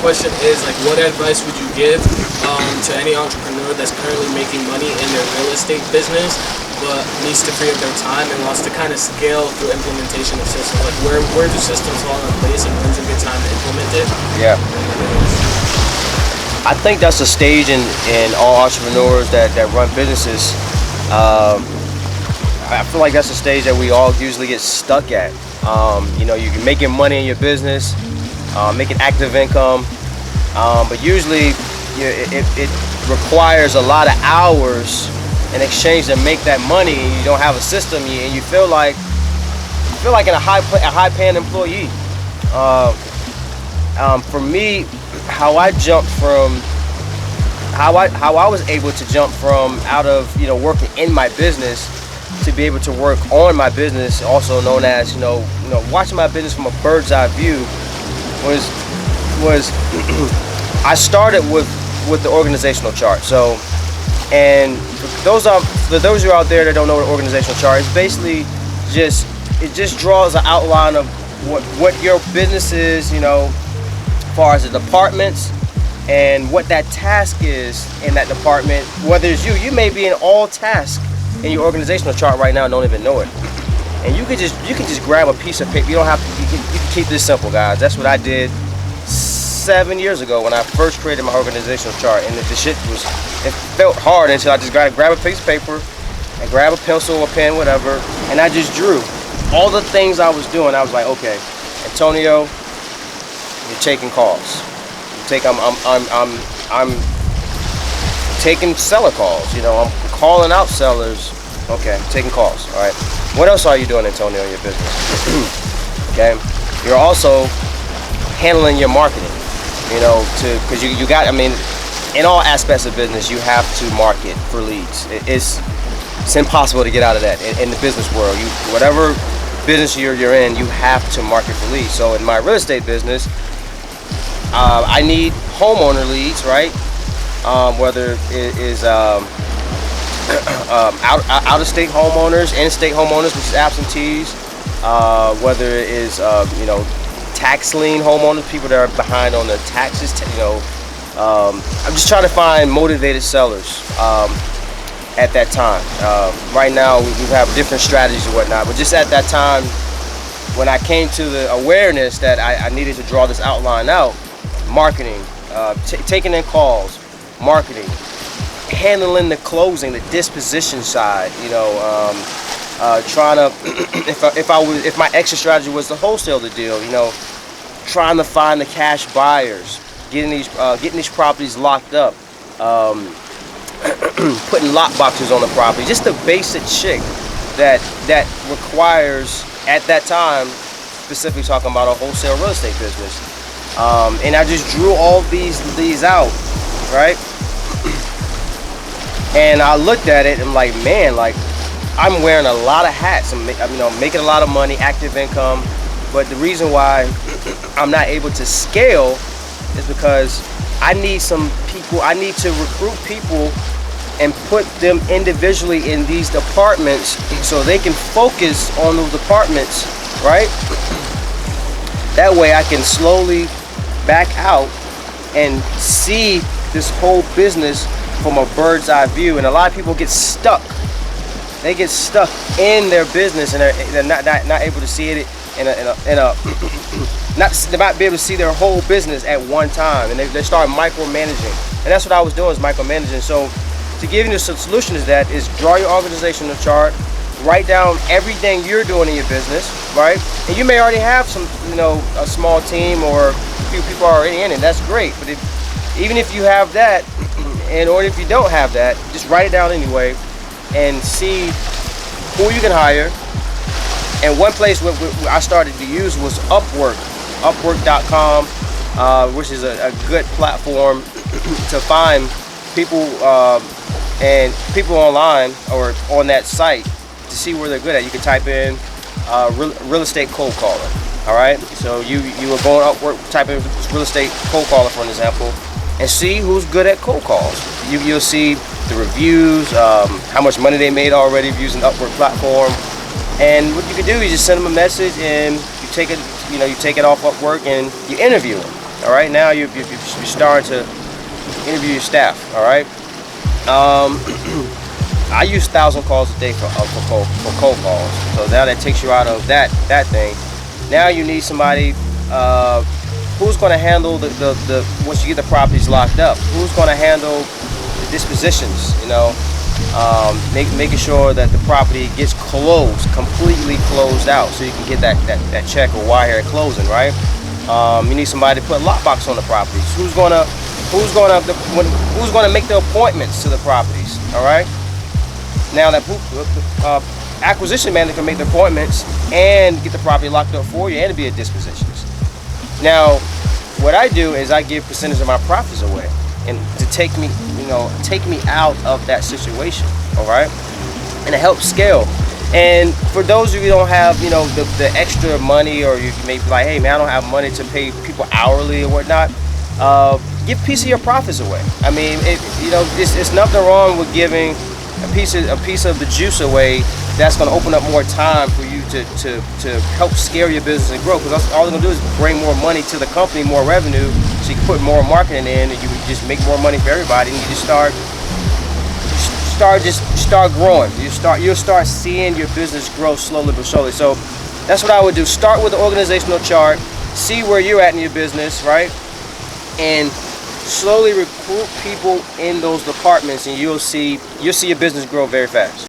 question is, like, what advice would you give to any entrepreneur that's currently making money in their real estate business, but needs to free up their time and wants to kind of scale through implementation of systems? Like, where do systems fall in place, and when's a good time to implement it? Yeah. I think that's a stage in all entrepreneurs that run businesses. I feel like that's a stage that we all usually get stuck at. You're making money in your business, making active income, but usually it requires a lot of hours in exchange to make that money. You don't have a system, and you feel like a high-paying employee. For me, how I was able to jump from out of working in my business to be able to work on my business, also known as watching my business from a bird's eye view, was I started with the organizational chart. So, and for those who are out there that don't know what an organizational chart is, basically it just draws an outline of what your business is, as far as the departments and what that task is in that department. Whether it's you may be in all tasks in your organizational chart right now and don't even know it. And you can just grab a piece of paper. You can keep this simple, guys. That's what I did 7 years ago when I first created my organizational chart, and it felt hard until I just grab a piece of paper and grab a pencil or pen, whatever, and I just drew all the things I was doing. I was like, okay, Antonio, you're taking calls. I'm taking seller calls. I'm calling out sellers. Okay, taking calls. All right. What else are you doing, Antonio, in your business? Okay. You're also handling your marketing. Because you got. In all aspects of business, you have to market for leads. It's impossible to get out of that in the business world. Whatever business you're in, you have to market for leads. So in my real estate business, I need homeowner leads, right? Whether it is out-of-state homeowners, in-state homeowners, which is absentees, whether it is tax lien homeowners, people that are behind on their taxes. I'm just trying to find motivated sellers at that time. Right now, we have different strategies and whatnot, but just at that time, when I came to the awareness that I needed to draw this outline out, marketing, taking in calls, marketing, handling the closing, the disposition side, trying to, if my exit strategy was to wholesale the deal, trying to find the cash buyers, getting these properties locked up, putting lock boxes on the property, just the basic shit that requires at that time, specifically talking about a wholesale real estate business. And I just drew all these out, right? And I looked at it and like, man, like I'm wearing a lot of hats. I'm making a lot of money, active income. But the reason why I'm not able to scale is because I need some people. I need to recruit people and put them individually in these departments so they can focus on those departments, right? That way I can slowly back out and see this whole business from a bird's eye view. And a lot of people get stuck. They get stuck in their business and they're not able to see it not be able to see their whole business at one time, and they start micromanaging. And that's what I was doing, is micromanaging. So to give you some solution to that is draw your organizational chart, write down everything you're doing in your business, right? And you may already have some, a small team or a few people already in it. That's great. But even if you have that, or if you don't have that, just write it down anyway and see who you can hire. And one place I started to use was Upwork, Upwork.com, which is a good platform to find people and people online or on that site to see where they're good at. You can type in real estate cold caller. All right, so you will go on Upwork, type in real estate cold caller for an example, and see who's good at cold calls. You'll see the reviews, how much money they made already using the Upwork platform. And what you can do is just send them a message, and you take it off Upwork and you interview them. All right, now you're starting to interview your staff. All right. I use 1,000 calls a day for cold calls. So now that takes you out of that thing. Now you need somebody who's going to handle the once you get the properties locked up. Who's going to handle the dispositions? You know, making sure that the property gets closed, completely closed out, so you can get that check or wire at closing, right? You need somebody to put lockbox on the properties. Who's gonna make the appointments to the properties? All right. Now that acquisition manager can make the appointments and get the property locked up for you and be at dispositions. Now, what I do is I give percentage of my profits away, and to take me out of that situation. All right, and it helps scale. And for those of you who don't have, the extra money, or you may be like, hey man, I don't have money to pay people hourly or whatnot, give a piece of your profits away. I mean, it's nothing wrong with giving a piece of the juice away. That's going to open up more time for you to help scale your business and grow, because all it's going to do is bring more money to the company, more revenue, so you can put more marketing in, and you can just make more money for everybody, and you just start growing. You'll start seeing your business grow slowly but surely. So that's what I would do. Start with the organizational chart, see where you're at in your business, right? And slowly recruit people in those departments, and you'll see your business grow very fast.